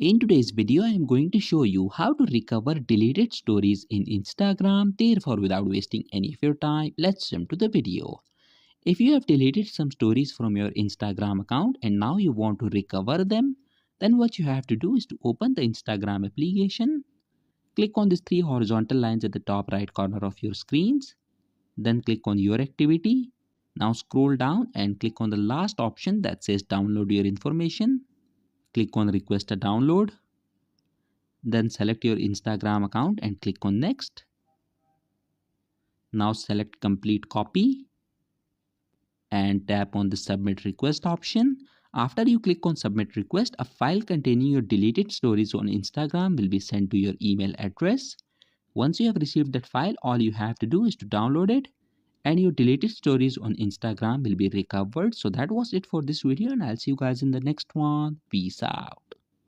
In today's video, I am going to show you how to recover deleted stories in Instagram. Therefore, without wasting any of your time, let's jump to the video. If you have deleted some stories from your Instagram account and now you want to recover them, then what you have to do is to open the Instagram application. Click on these three horizontal lines at the top right corner of your screens. Then click on your activity. Now scroll down and click on the last option that says download your information. Click on request a download. Then select your Instagram account and click on next. Now select complete copy and tap on the submit request option. After you click on submit request, a file containing your deleted stories on Instagram will be sent to your email address. Once you have received that file, all you have to do is to download it and your deleted stories on Instagram will be recovered. So that was it for this video and I'll see you guys in the next one. Peace out.